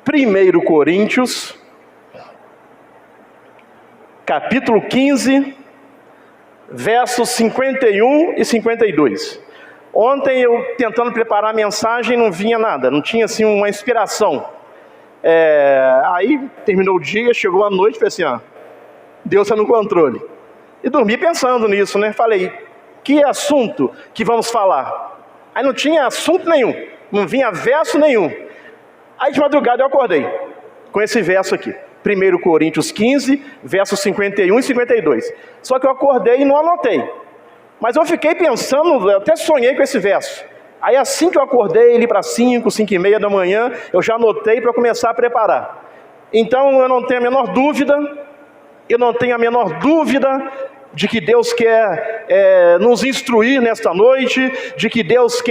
1 Coríntios, capítulo 15, versos 51 e 52. Ontem eu tentando preparar a mensagem não vinha nada, não tinha assim uma inspiração. Aí terminou o dia, chegou a noite, falei assim, Deus está no controle. E dormi pensando nisso, né? Falei, que assunto que vamos falar? Aí não tinha assunto nenhum, não vinha verso nenhum. Aí de madrugada eu acordei com esse verso aqui, 1 Coríntios 15, versos 51 e 52. Só que eu acordei e não anotei. Mas eu fiquei pensando, eu até sonhei com esse verso. Aí assim que eu acordei, ali para 5 e meia da manhã, eu já anotei para começar a preparar. Então eu não tenho a menor dúvida, de que Deus quer nos instruir nesta noite, de que Deus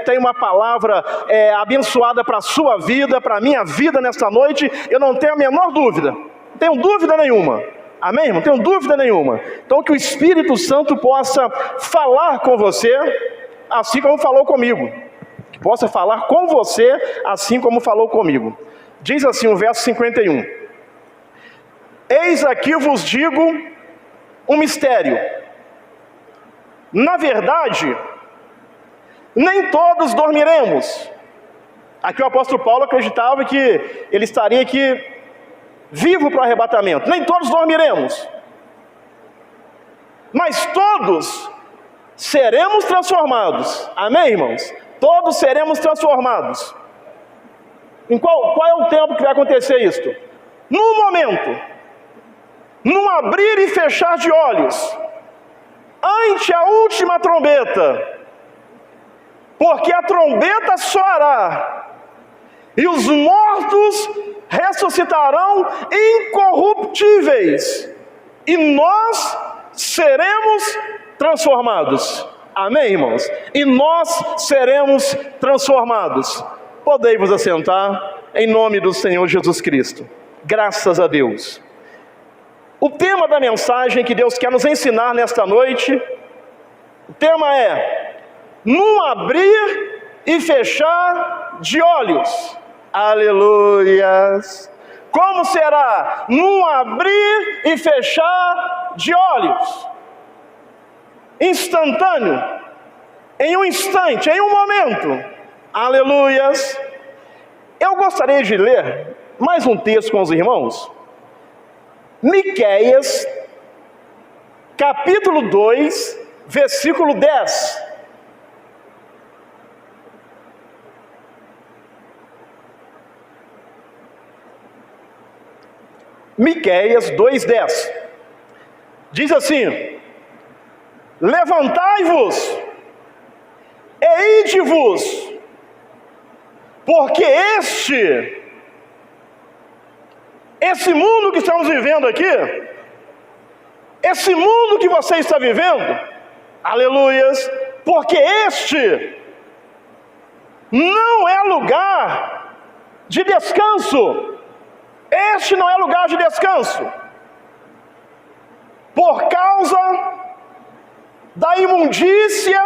tem uma palavra abençoada para a sua vida, para a minha vida nesta noite. Eu não tenho a menor dúvida, não tenho dúvida nenhuma. Amém? Não tenho dúvida nenhuma. Então que o Espírito Santo possa falar com você, assim como falou comigo. Que possa falar com você, assim como falou comigo. Diz assim o verso 51. Eis aqui vos digo um mistério. Na verdade, nem todos dormiremos. Aqui o apóstolo Paulo acreditava que ele estaria aqui vivo para o arrebatamento. Nem todos dormiremos, mas todos seremos transformados. Amém, irmãos? Todos seremos transformados. Em qual é o tempo que vai acontecer isto? No momento, num abrir e fechar de olhos, ante a última trombeta, porque a trombeta soará, e os mortos ressuscitarão incorruptíveis, e nós seremos transformados. Amém, irmãos? E nós seremos transformados. Podei vos assentar, em nome do Senhor Jesus Cristo. Graças a Deus. O tema da mensagem que Deus quer nos ensinar nesta noite, o tema é, num abrir e fechar de olhos. Aleluias! Como será? Num abrir e fechar de olhos. Instantâneo, em um instante, em um momento. Aleluias! Eu gostaria de ler mais um texto com os irmãos. Miqueias, capítulo 2, versículo 10. Miqueias 2:10. Diz assim: levantai-vos e ide-vos, porque esse mundo que estamos vivendo aqui, esse mundo que você está vivendo, aleluias, porque este não é lugar de descanso. Este não é lugar de descanso, por causa da imundícia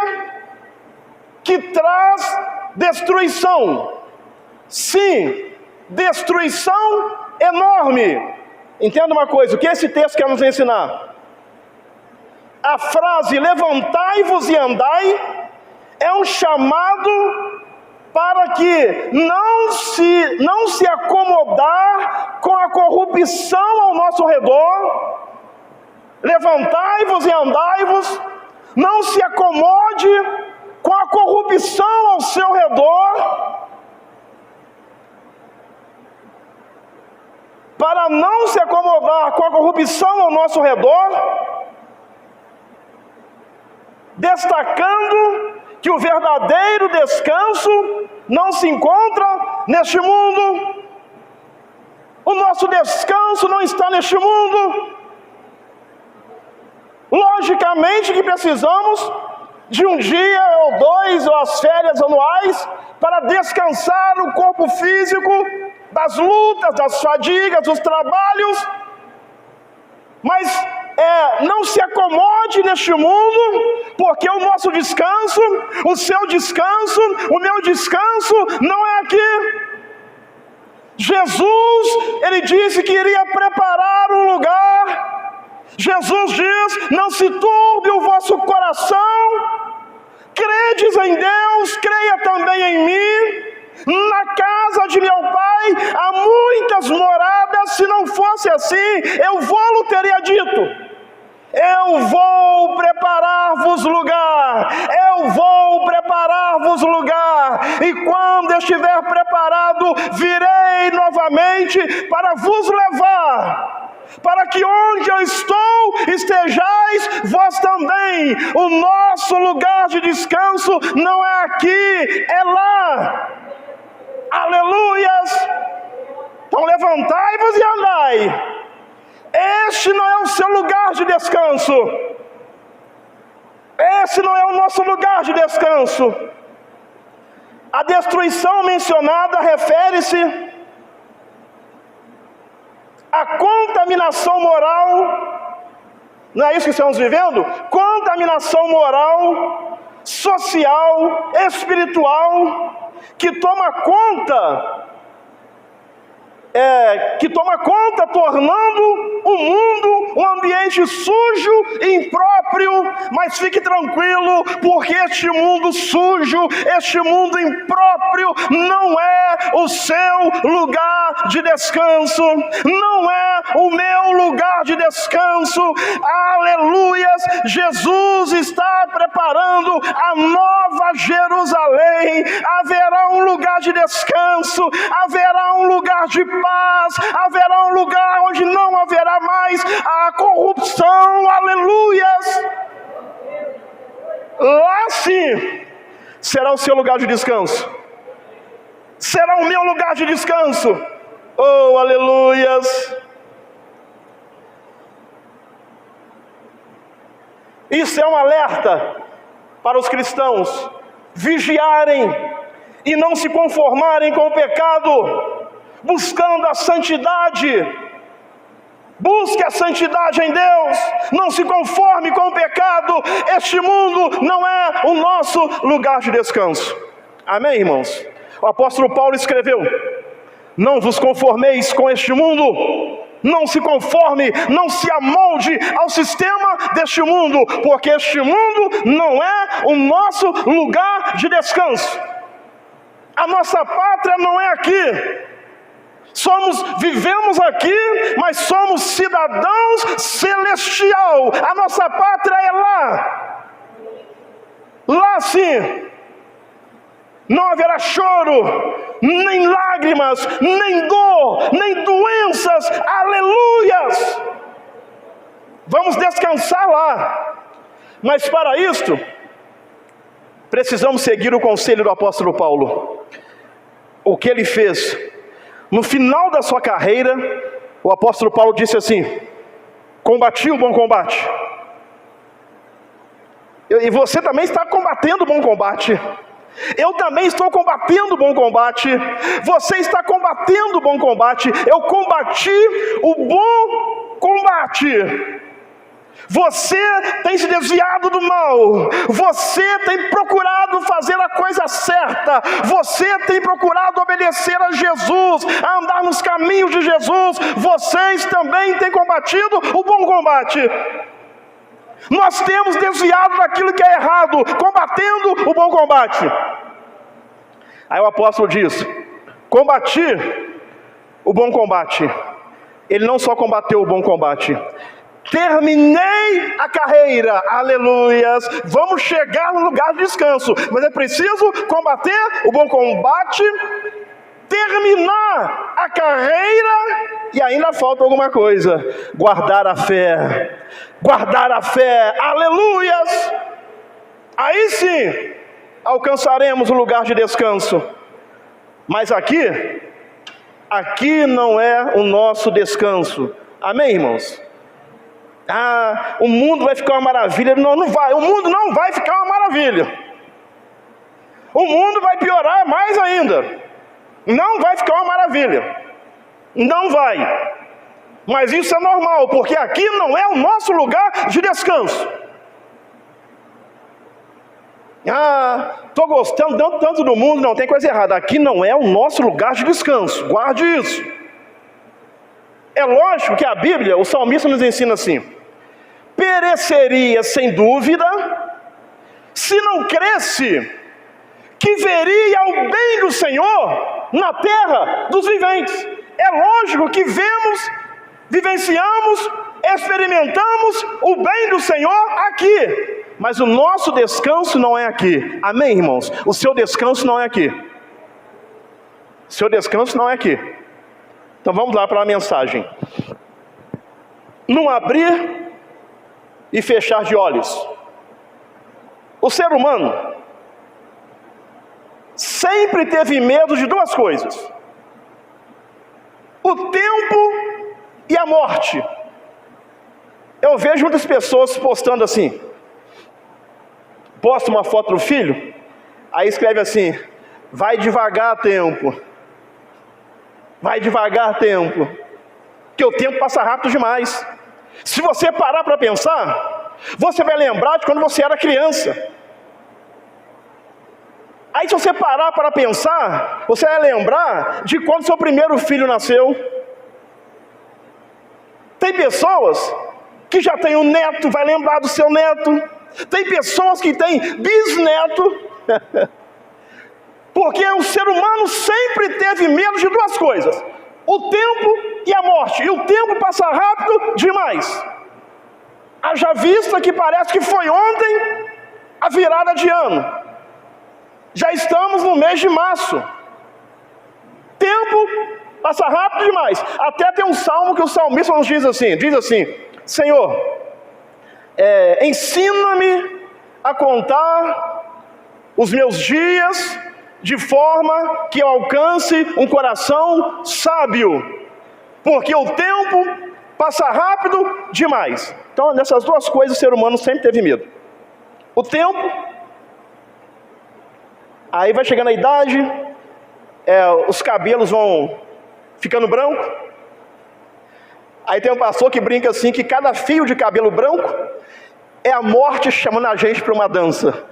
que traz destruição. Sim, destruição enorme. Entenda uma coisa, o que esse texto quer nos ensinar? A frase levantai-vos e andai é um chamado para que não se acomodar com a corrupção ao nosso redor. Levantai-vos e andai-vos, não se acomode com a corrupção ao seu redor. Para não se acomodar com a corrupção ao nosso redor, destacando que o verdadeiro descanso não se encontra neste mundo. O nosso descanso não está neste mundo. Logicamente que precisamos de um dia ou dois, ou as férias anuais, para descansar o corpo físico das lutas, das fadigas, dos trabalhos. Mas não se acomode neste mundo, porque o nosso descanso, o seu descanso, o meu descanso não é aqui. Jesus, ele disse que iria preparar um lugar. Jesus diz: não se turbe o vosso coração, credes em Deus, creia também em mim. Na casa de meu pai há muitas moradas, se não fosse assim, eu vou-lo teria dito. Eu vou preparar-vos lugar, eu vou preparar-vos lugar, e quando estiver preparado, virei novamente para vos levar, para que onde eu estou, estejais vós também. O nosso lugar de descanso não é aqui, é lá. Aleluias! Então levantai-vos e andai. Este não é o seu lugar de descanso. Esse não é o nosso lugar de descanso. A destruição mencionada refere-se à contaminação moral. Não é isso que estamos vivendo? Contaminação moral, social, espiritual, que toma conta, tornando o mundo um ambiente sujo e impróprio. Mas fique tranquilo, porque este mundo sujo, este mundo impróprio, não é o seu lugar de descanso, não é o meu lugar de descanso. Aleluias! Jesus está preparando a nova Jerusalém. Haverá um lugar de descanso, haverá um lugar de paz, haverá um lugar onde não haverá mais a corrupção. Aleluias! Lá sim será o seu lugar de descanso, será o meu lugar de descanso. Oh, aleluias! Isso é um alerta para os cristãos vigiarem e não se conformarem com o pecado, buscando a santidade. Busque a santidade em Deus, não se conforme com o pecado. Este mundo não é o nosso lugar de descanso. Amém, irmãos? O apóstolo Paulo escreveu: não vos conformeis com este mundo, não se conforme, não se amolde ao sistema deste mundo, porque este mundo não é o nosso lugar de descanso. A nossa pátria não é aqui. Vivemos aqui, mas somos cidadãos celestial. A nossa pátria é lá. Lá sim não haverá choro, nem lágrimas, nem dor, nem doenças. Aleluias! Vamos descansar lá. Mas para isto, precisamos seguir o conselho do apóstolo Paulo. O que ele fez? No final da sua carreira, o apóstolo Paulo disse assim: combati o bom combate. E você também está combatendo o bom combate. Eu também estou combatendo o bom combate. Você está combatendo o bom combate. Eu combati o bom combate. Você tem se desviado do mal, você tem procurado fazer a coisa certa, você tem procurado obedecer a Jesus, a andar nos caminhos de Jesus. Vocês também têm combatido o bom combate. Nós temos desviado daquilo que é errado, combatendo o bom combate. Aí o apóstolo diz: combati o bom combate. Ele não só combateu o bom combate, terminei a carreira. Aleluias! Vamos chegar no lugar de descanso, mas é preciso combater o bom combate, terminar a carreira, e ainda falta alguma coisa: guardar a fé. Guardar a fé. Aleluias! Aí sim alcançaremos o lugar de descanso. Mas aqui não é o nosso descanso. Amém, irmãos? O mundo vai ficar uma maravilha. Não vai. O mundo não vai ficar uma maravilha. O mundo vai piorar mais ainda. Não vai ficar uma maravilha. Não vai. Mas isso é normal, porque aqui não é o nosso lugar de descanso. Estou gostando tanto do mundo. Não, tem coisa errada. Aqui não é o nosso lugar de descanso. Guarde isso. É lógico que a Bíblia, o salmista nos ensina assim: pereceria sem dúvida, se não cresse que veria o bem do Senhor na terra dos viventes. É lógico que vemos, vivenciamos, experimentamos o bem do Senhor aqui, mas o nosso descanso não é aqui. Amém, irmãos? O seu descanso não é aqui. O seu descanso não é aqui. Então vamos lá para a mensagem. Não abrir e fechar de olhos. O ser humano sempre teve medo de duas coisas: o tempo e a morte. Eu vejo muitas pessoas postando assim, posta uma foto do filho, aí escreve assim: vai devagar tempo, vai devagar tempo, porque o tempo passa rápido demais. Se você parar para pensar, você vai lembrar de quando você era criança. Aí se você parar para pensar, você vai lembrar de quando seu primeiro filho nasceu. Tem pessoas que já têm um neto, vai lembrar do seu neto. Tem pessoas que têm bisneto. Porque o ser humano sempre teve medo de duas coisas: o tempo e a morte. E o tempo passa rápido demais. Haja vista que parece que foi ontem a virada de ano. Já estamos no mês de março. Tempo passa rápido demais. Até tem um salmo que o salmista nos diz assim: Senhor, ensina-me a contar os meus dias de forma que eu alcance um coração sábio, porque o tempo passa rápido demais. Então, nessas duas coisas o ser humano sempre teve medo: o tempo. Aí vai chegando a idade, os cabelos vão ficando branco. Aí tem um pastor que brinca assim, que cada fio de cabelo branco é a morte chamando a gente para uma dança.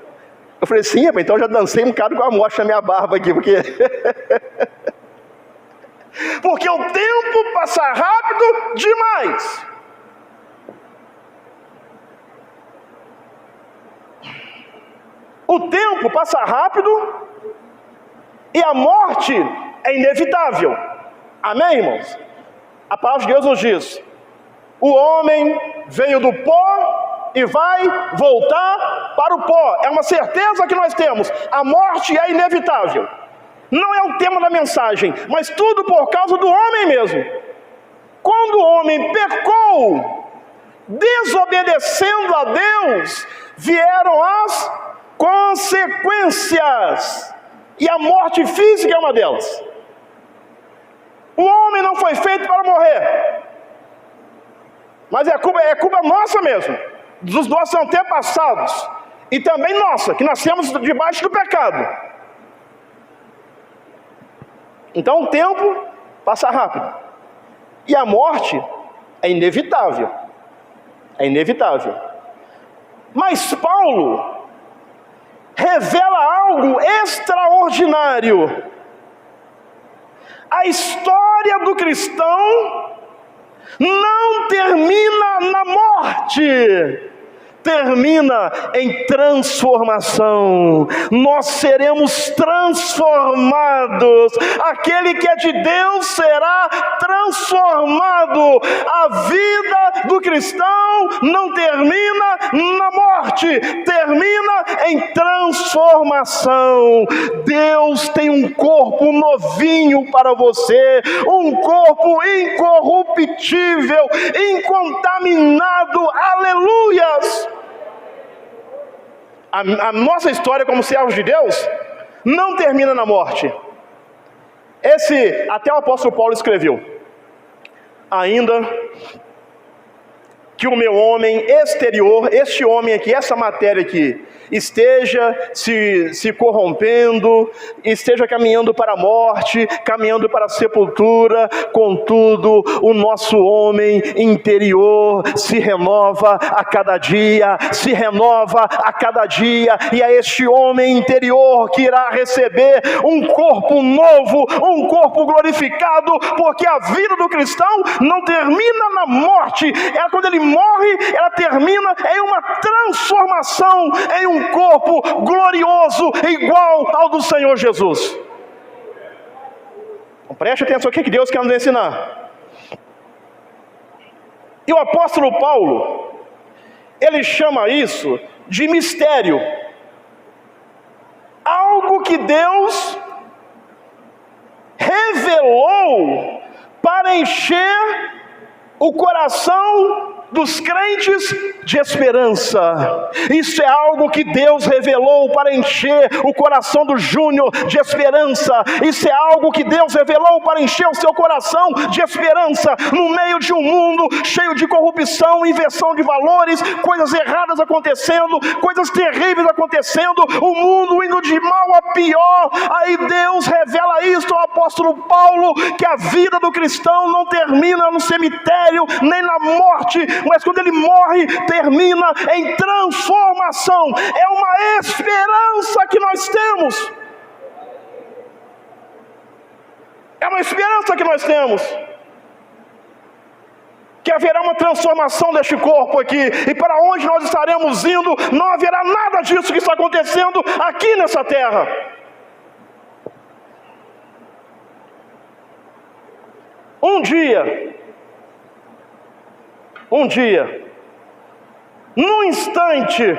Eu falei: sim, então eu já dancei um bocado com a morte na minha barba aqui, porque porque o tempo passa rápido demais. O tempo passa rápido e a morte é inevitável. Amém, irmãos? A palavra de Deus nos diz: o homem veio do pó e vai voltar para o pó. É uma certeza que nós temos. A morte é inevitável. Não é o tema da mensagem, mas tudo por causa do homem mesmo. Quando o homem pecou, desobedecendo a Deus, vieram as consequências, e a morte física é uma delas. O homem não foi feito para morrer, mas é culpa nossa mesmo, dos nossos antepassados, e também nossa, que nascemos debaixo do pecado. Então o tempo passa rápido, e a morte é inevitável. É inevitável. Mas Paulo revela algo extraordinário. A história do cristão não termina na morte, termina em transformação. Nós seremos transformados. Aquele que é de Deus será transformado. A vida do cristão não termina na morte, termina em transformação. Deus tem um corpo novinho para você, um corpo incorruptível, incontaminado. Aleluias! A nossa história como servos de Deus não termina na morte. Até o apóstolo Paulo escreveu: ainda que o meu homem exterior, este homem aqui, essa matéria aqui, esteja se corrompendo, esteja caminhando para a morte, caminhando para a sepultura. Contudo, o nosso homem interior se renova a cada dia, se renova a cada dia, e é este homem interior que irá receber um corpo novo, um corpo glorificado, porque a vida do cristão não termina na morte. Quando ele morre, ela termina em uma transformação, em um corpo glorioso, igual ao do Senhor Jesus. Então, preste atenção, o que Deus quer nos ensinar. E o apóstolo Paulo, ele chama isso de mistério. Algo que Deus revelou para encher o coração dos crentes de esperança. Isso é algo que Deus revelou para encher o coração do Júnior de esperança. Isso é algo que Deus revelou para encher o seu coração de esperança, no meio de um mundo cheio de corrupção, inversão de valores, coisas erradas acontecendo, coisas terríveis acontecendo, o mundo indo de mal a pior. Aí Deus revela isso ao apóstolo Paulo, que a vida do cristão não termina no cemitério, nem na morte, mas quando ele morre, termina em transformação. É uma esperança que nós temos. É uma esperança que nós temos. Que haverá uma transformação deste corpo aqui. E para onde nós estaremos indo, não haverá nada disso que está acontecendo aqui nessa terra. Um dia, num instante,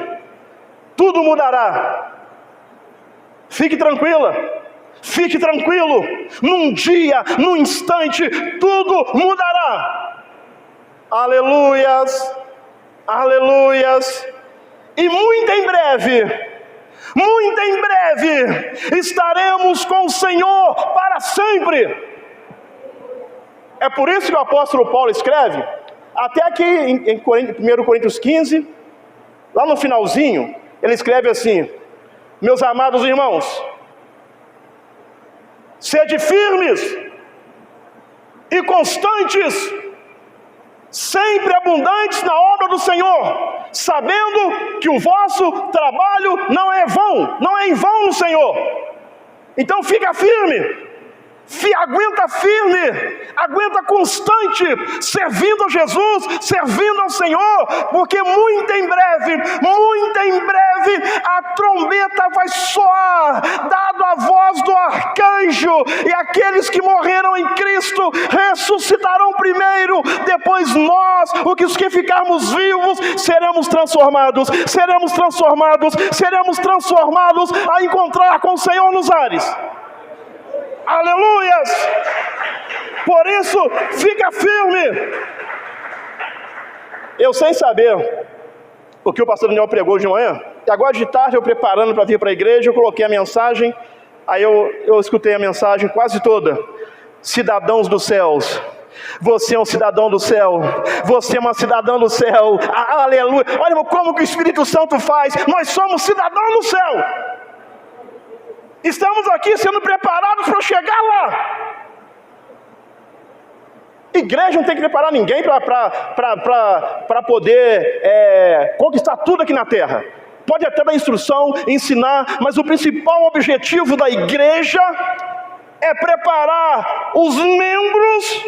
tudo mudará. Fique tranquila, fique tranquilo. Num dia, num instante, tudo mudará. Aleluias, aleluias. E muito em breve, estaremos com o Senhor para sempre. É por isso que o apóstolo Paulo escreve, até aqui em 1 Coríntios 15, lá no finalzinho, ele escreve assim: meus amados irmãos, sede firmes e constantes, sempre abundantes na obra do Senhor, sabendo que o vosso trabalho não é em vão no Senhor. Então fica firme. Aguenta firme, aguenta constante, servindo a Jesus, servindo ao Senhor, porque muito em breve, a trombeta vai soar, dado a voz do arcanjo, e aqueles que morreram em Cristo ressuscitarão primeiro, depois nós, os que ficarmos vivos, seremos transformados a encontrar com o Senhor nos ares. Aleluias! Por isso, fica firme. Eu, sem saber o que o pastor Daniel pregou de manhã, e agora de tarde eu preparando para vir para a igreja, eu coloquei a mensagem, aí eu escutei a mensagem quase toda. Cidadãos dos céus. Você é um cidadão do céu. Você é uma cidadã do céu. Aleluia! Olha como que o Espírito Santo faz. Nós somos cidadãos do céu. Estamos aqui sendo preparados para chegar lá. Igreja não tem que preparar ninguém para poder conquistar tudo aqui na terra. Pode até dar instrução, ensinar, mas o principal objetivo da igreja é preparar os membros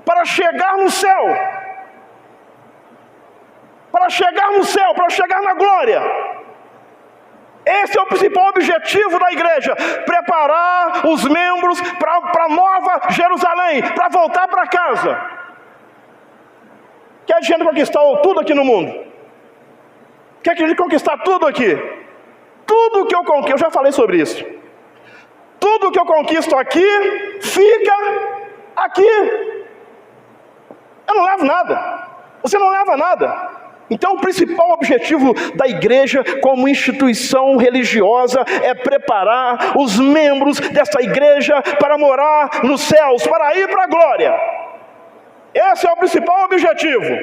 para chegar no céu. Para chegar na glória. Esse é o principal objetivo da igreja, preparar os membros para a nova Jerusalém, para voltar para casa. Quer gente conquistar tudo aqui no mundo? Quer que a gente conquistar tudo aqui? Tudo que eu conquisto, eu já falei sobre isso. Tudo que eu conquisto aqui, fica aqui. Eu não levo nada. Você não leva nada. Então o principal objetivo da igreja como instituição religiosa é preparar os membros dessa igreja para morar nos céus, para ir para a glória. Esse é o principal objetivo.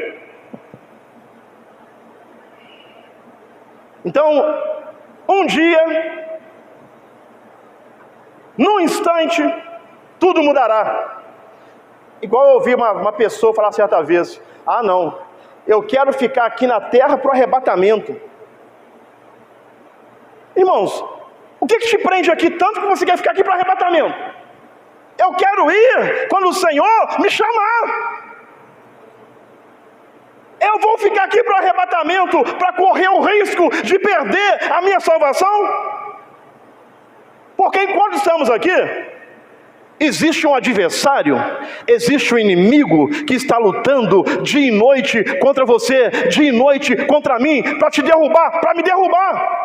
Então, um dia, num instante, tudo mudará. Igual eu ouvi uma pessoa falar certa vez: ah não, eu quero ficar aqui na terra para o arrebatamento. Irmãos, o que te prende aqui tanto que você quer ficar aqui para o arrebatamento? Eu quero ir quando o Senhor me chamar. Eu vou ficar aqui para o arrebatamento para correr o risco de perder a minha salvação? Porque enquanto estamos aqui, existe um adversário, existe um inimigo que está lutando dia e noite contra você, dia e noite contra mim, para te derrubar, para me derrubar.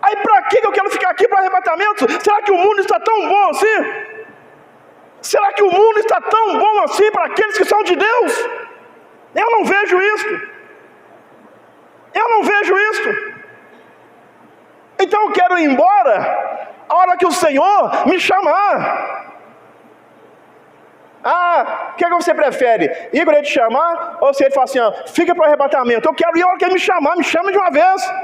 Aí para que eu quero ficar aqui para o arrebatamento? Será que o mundo está tão bom assim? Será que o mundo está tão bom assim para aqueles que são de Deus? Eu não vejo isto. Eu não vejo isto. Então eu quero ir embora a hora que o Senhor me chamar. Ah, o que você prefere? Igor, ele te chamar? Ou se ele fala assim, ó, fica para o arrebatamento? Eu quero ir a hora que ele me chamar, me chama de uma vez.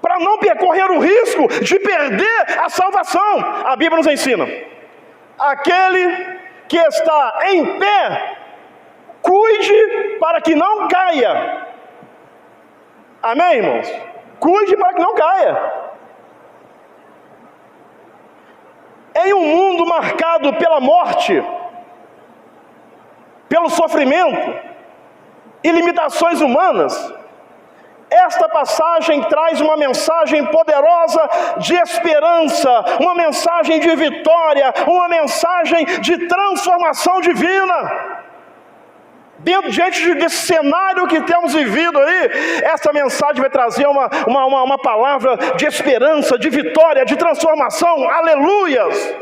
Para não correr o risco de perder a salvação. A Bíblia nos ensina: aquele que está em pé, cuide para que não caia. Amém, irmãos? Cuide para que não caia. Em um mundo marcado pela morte, pelo sofrimento e limitações humanas, esta passagem traz uma mensagem poderosa de esperança, uma mensagem de vitória, uma mensagem de transformação divina. Diante desse cenário que temos vivido aí, essa mensagem vai trazer uma palavra de esperança, de vitória, de transformação. Aleluias!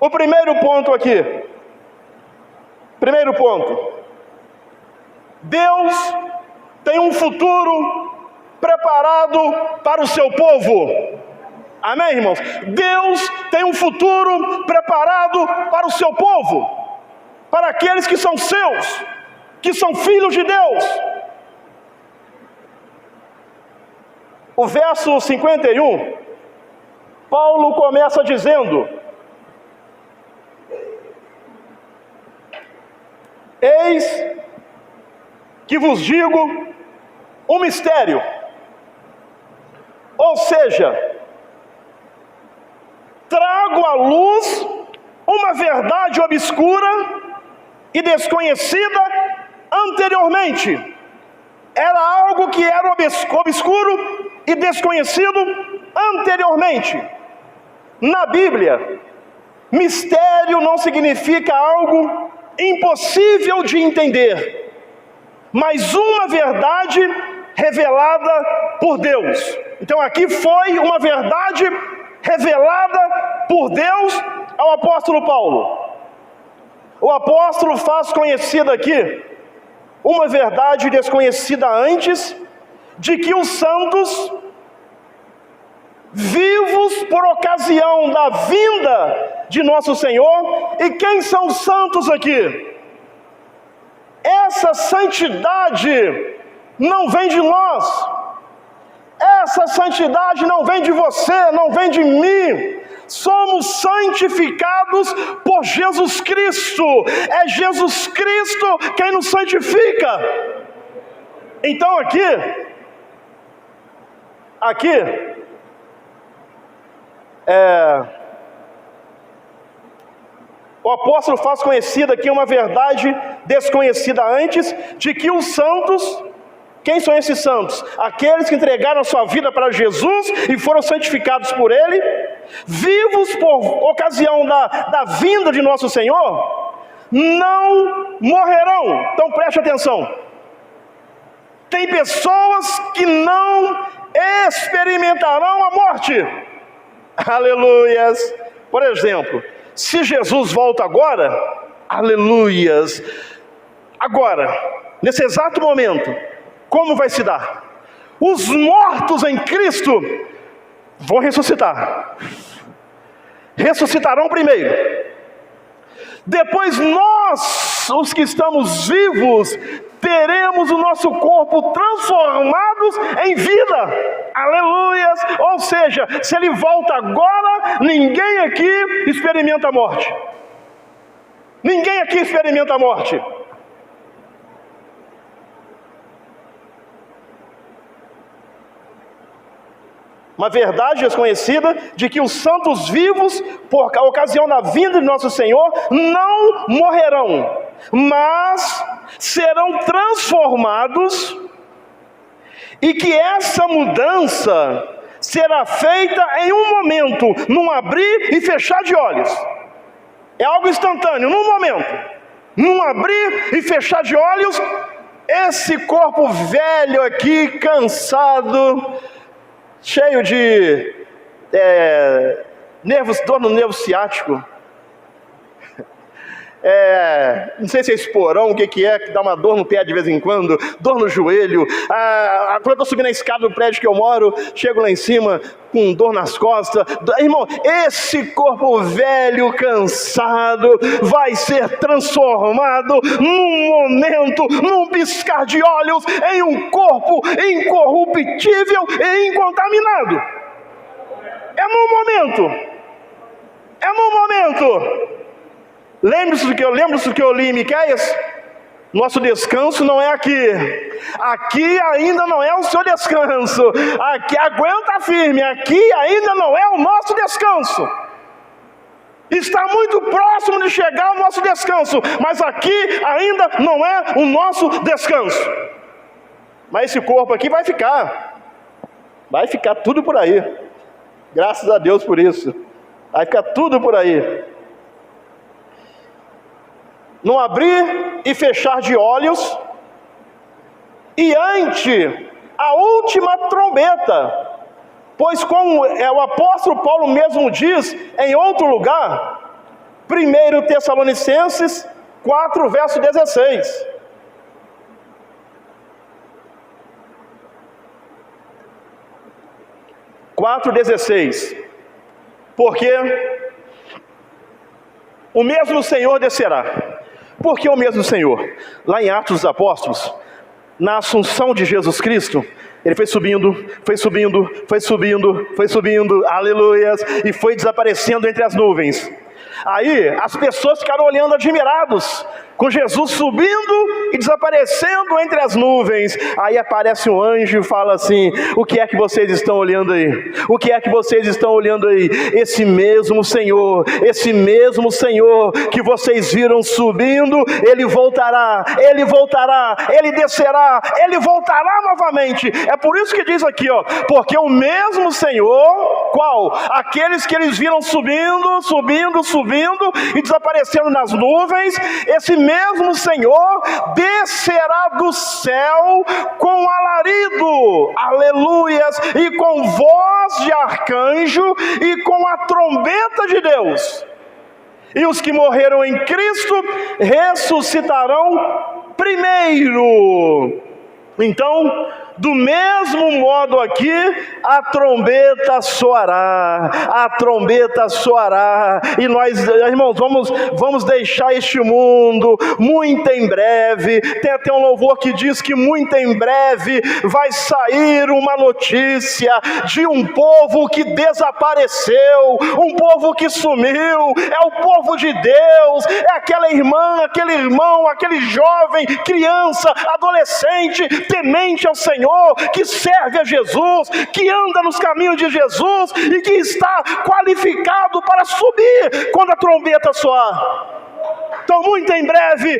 O primeiro ponto aqui. Primeiro ponto. Deus tem um futuro preparado para o seu povo. Amém, irmãos? Deus tem um futuro preparado para o seu povo. Para aqueles que são seus, que são filhos de Deus. O verso 51, Paulo começa dizendo: eis que vos digo um mistério. Ou seja, trago à luz uma verdade obscura e desconhecida anteriormente. Era algo que era obscuro e desconhecido anteriormente. Na Bíblia, mistério não significa algo impossível de entender, mas uma verdade revelada por Deus. Então aqui foi uma verdade revelada por Deus ao apóstolo Paulo. O apóstolo faz conhecida aqui uma verdade desconhecida antes, de que os santos, vivos por ocasião da vinda de nosso Senhor. E quem são os santos aqui? Essa santidade não vem de nós. Essa santidade não vem de você, não vem de mim. Somos santificados por Jesus Cristo. É Jesus Cristo quem nos santifica. Então o apóstolo faz conhecida aqui uma verdade desconhecida antes, de que os santos, quem são esses santos? Aqueles que entregaram a sua vida para Jesus e foram santificados por Ele, vivos por ocasião da vinda de nosso Senhor, não morrerão. Então preste atenção. Tem pessoas que não experimentarão a morte. Aleluias. Por exemplo, se Jesus volta agora, aleluias. Agora, nesse exato momento, como vai se dar? Os mortos em Cristo vão ressuscitar. Ressuscitarão primeiro. Depois nós, os que estamos vivos, teremos o nosso corpo transformados em vida. Aleluias! Ou seja, se ele volta agora, ninguém aqui experimenta a morte. Ninguém aqui experimenta a morte. Uma verdade desconhecida de que os santos vivos, por ocasião da vinda de nosso Senhor, não morrerão, mas serão transformados, e que essa mudança será feita em um momento, num abrir e fechar de olhos. É algo instantâneo, num momento, num abrir e fechar de olhos, esse corpo velho aqui, cansado, cheio de dor no nervo ciático, não sei se é esporão, o que dá uma dor no pé de vez em quando, dor no joelho. Quando eu estou subindo a escada do prédio que eu moro, chego lá em cima com dor nas costas. Irmão, esse corpo velho, cansado, vai ser transformado num momento, num piscar de olhos, em um corpo incorruptível e incontaminado. É num momento. Lembre-se do que eu li em Miqueias. Nosso descanso não é aqui. Aqui ainda não é o seu descanso. Aqui, aguenta firme. Aqui ainda não é o nosso descanso. Está muito próximo de chegar o nosso descanso, mas aqui ainda não é o nosso descanso. Mas esse corpo aqui vai ficar tudo por aí. Graças a Deus por isso. Vai ficar tudo por aí. No abrir e fechar de olhos, e ante a última trombeta, pois como o apóstolo Paulo mesmo diz em outro lugar, 1 Tessalonicenses 4, verso 16. Porque o mesmo Senhor descerá. Por que o mesmo Senhor? Lá em Atos dos Apóstolos, na assunção de Jesus Cristo, ele foi subindo, aleluias, e foi desaparecendo entre as nuvens. Aí as pessoas ficaram olhando admirados, com Jesus subindo e desaparecendo entre as nuvens. Aí aparece um anjo e fala assim: o que é que vocês estão olhando aí? O que é que vocês estão olhando aí? Esse mesmo Senhor que vocês viram subindo, Ele voltará, Ele descerá, Ele voltará novamente. É por isso que diz aqui, porque o mesmo Senhor, qual? Aqueles que eles viram subindo e desaparecendo nas nuvens, esse mesmo Senhor descerá do céu com alarido, aleluias, e com voz de arcanjo e com a trombeta de Deus. E os que morreram em Cristo ressuscitarão primeiro. Então, do mesmo modo aqui, a trombeta soará, e nós, irmãos, vamos deixar este mundo muito em breve. Tem até um louvor que diz que muito em breve vai sair uma notícia de um povo que desapareceu, um povo que sumiu. É o povo de Deus, é aquela irmã, aquele irmão, aquele jovem, criança, adolescente, temente ao Senhor, que serve a Jesus, que anda nos caminhos de Jesus e que está qualificado para subir quando a trombeta soar. Então muito em breve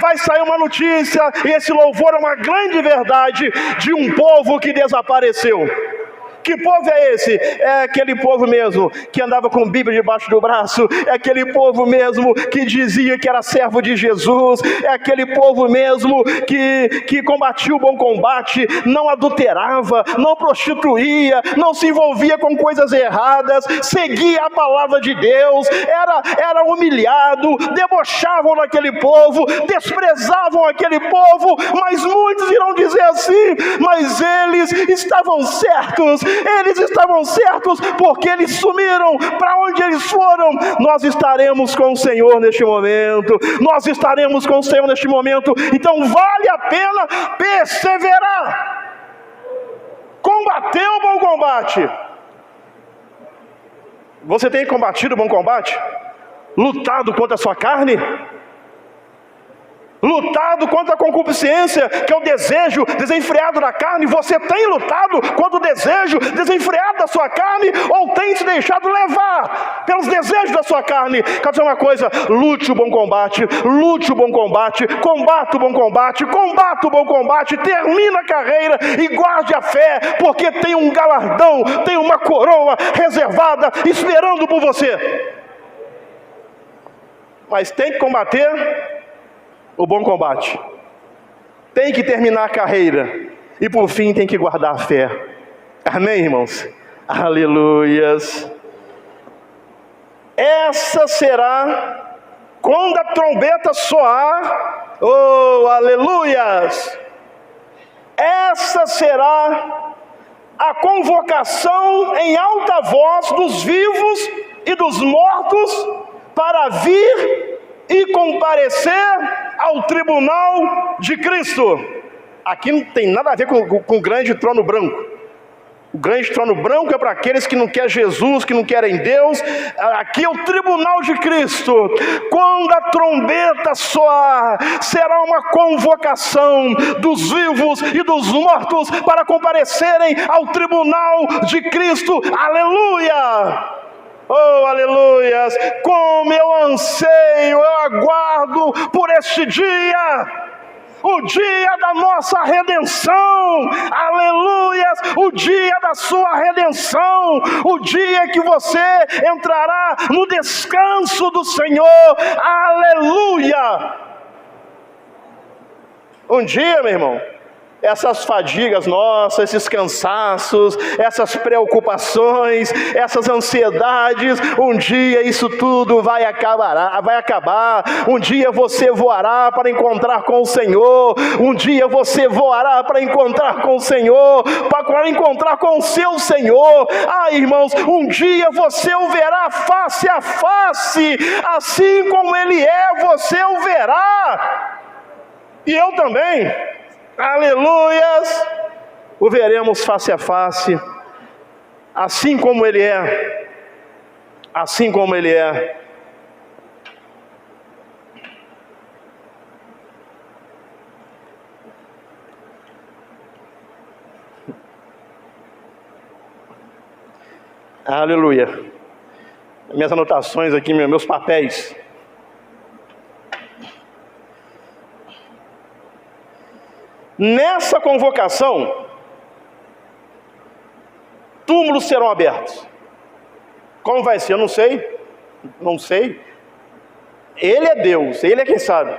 vai sair uma notícia, e esse louvor é uma grande verdade de um povo que desapareceu. Que povo é esse? É aquele povo mesmo que andava com Bíblia debaixo do braço, é aquele povo mesmo que dizia que era servo de Jesus, é aquele povo mesmo que combatia o bom combate, não adulterava, não prostituía, não se envolvia com coisas erradas, seguia a palavra de Deus, era humilhado, debochavam daquele povo, desprezavam aquele povo, mas muitos irão dizer assim: mas eles estavam certos, eles estavam certos, porque eles sumiram. Para onde eles foram? Nós estaremos com o Senhor neste momento, nós estaremos com o Senhor neste momento. Então vale a pena perseverar, combater o bom combate. Você tem combatido o bom combate? Lutado contra a sua carne? Lutado contra a concupiscência, que é o desejo desenfreado da carne? Você tem lutado contra o desejo desenfreado da sua carne, ou tem se deixado levar pelos desejos da sua carne? Quero dizer uma coisa: lute o bom combate, lute o bom combate, combata o bom combate, combata o bom combate, termina a carreira e guarde a fé, porque tem um galardão, tem uma coroa reservada, esperando por você. Mas tem que combater o bom combate, tem que terminar a carreira, e por fim tem que guardar a fé. Amém, irmãos? Aleluias. Essa será, quando a trombeta soar, oh, aleluias, essa será a convocação em alta voz dos vivos e dos mortos para vir e comparecer ao tribunal de Cristo. Aqui não tem nada a ver com o grande trono branco. O grande trono branco é para aqueles que não querem Jesus, que não querem Deus. Aqui é o tribunal de Cristo. Quando a trombeta soar, será uma convocação dos vivos e dos mortos para comparecerem ao tribunal de Cristo. Aleluia! Oh, aleluias! Como eu anseio, eu aguardo por este dia, o dia da nossa redenção. Aleluias! O dia da sua redenção, o dia que você entrará no descanso do Senhor. Aleluia! Um dia, meu irmão, essas fadigas nossas, esses cansaços, essas preocupações, essas ansiedades, um dia isso tudo vai acabar. Um dia você voará para encontrar com o Senhor. Um dia você voará para encontrar com o Senhor, para encontrar com o seu Senhor. Ah, irmãos, um dia você o verá face a face, assim como Ele é, você o verá. E eu também. Aleluias, o veremos face a face, assim como Ele é, assim como Ele é. Aleluia. Minhas anotações aqui, meus papéis. Nessa convocação, túmulos serão abertos. Como vai ser? Eu não sei. Ele é Deus, Ele é quem sabe.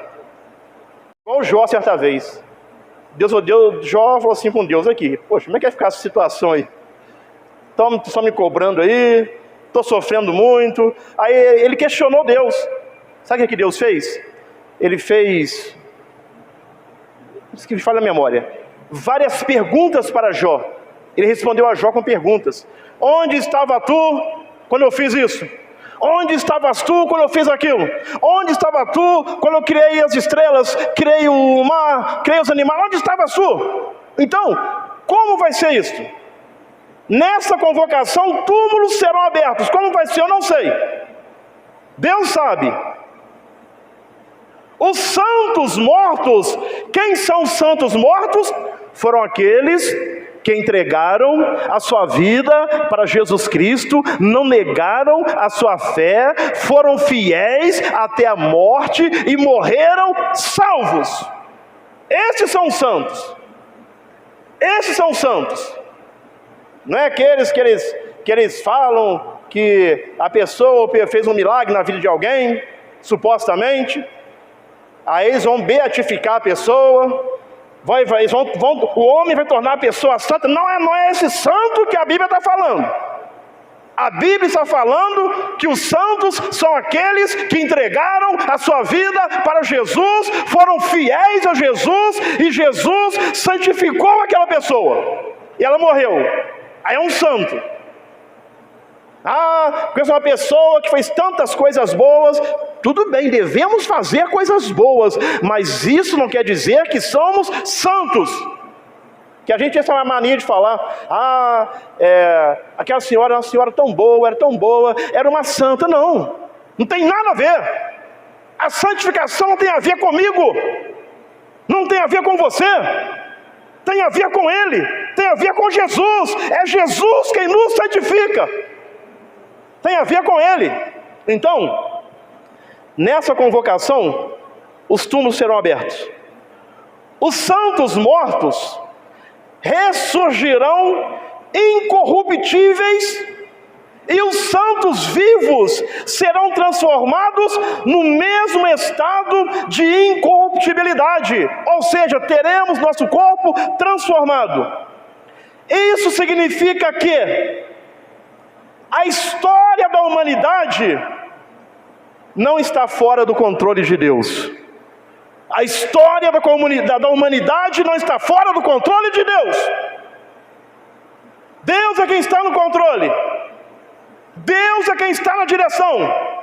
Igual Jó certa vez. Jó falou assim com Deus aqui: poxa, como é que vai ficar essa situação aí? Estão me cobrando aí, estou sofrendo muito. Aí ele questionou Deus. Sabe o que Deus fez? Ele fez, isso que me falha a memória, várias perguntas para Jó. Ele respondeu a Jó com perguntas. Onde estava tu quando eu fiz isso? Onde estavas tu quando eu fiz aquilo? Onde estava tu quando eu criei as estrelas, criei o mar, criei os animais? Onde estavas tu? Então, como vai ser isso? Nessa convocação, túmulos serão abertos. Como vai ser? Eu não sei. Deus sabe. Os santos mortos, quem são os santos mortos? Foram aqueles que entregaram a sua vida para Jesus Cristo, não negaram a sua fé, foram fiéis até a morte e morreram salvos. Esses são os santos. Esses são os santos. Não é aqueles que eles falam que a pessoa fez um milagre na vida de alguém, supostamente. Aí eles vão beatificar a pessoa, o homem vai tornar a pessoa santa. Não é esse santo que a Bíblia está falando. A Bíblia está falando que os santos são aqueles que entregaram a sua vida para Jesus, foram fiéis a Jesus, e Jesus santificou aquela pessoa, e ela morreu. aí é um santo. Conheço uma pessoa que fez tantas coisas boas. Tudo bem, devemos fazer coisas boas, mas isso não quer dizer que somos santos. Que a gente tem essa mania de falar, aquela senhora era uma senhora tão boa, era uma santa. Não tem nada a ver. A santificação não tem a ver comigo, não tem a ver com você, tem a ver com Ele, tem a ver com Jesus. É Jesus quem nos santifica, tem a ver com Ele. Então, nessa convocação, os túmulos serão abertos. Os santos mortos ressurgirão incorruptíveis, e os santos vivos serão transformados no mesmo estado de incorruptibilidade, ou seja, teremos nosso corpo transformado. Isso significa que a história da humanidade não está fora do controle de Deus. A história da humanidade não está fora do controle de Deus. Deus é quem está no controle. Deus é quem está na direção.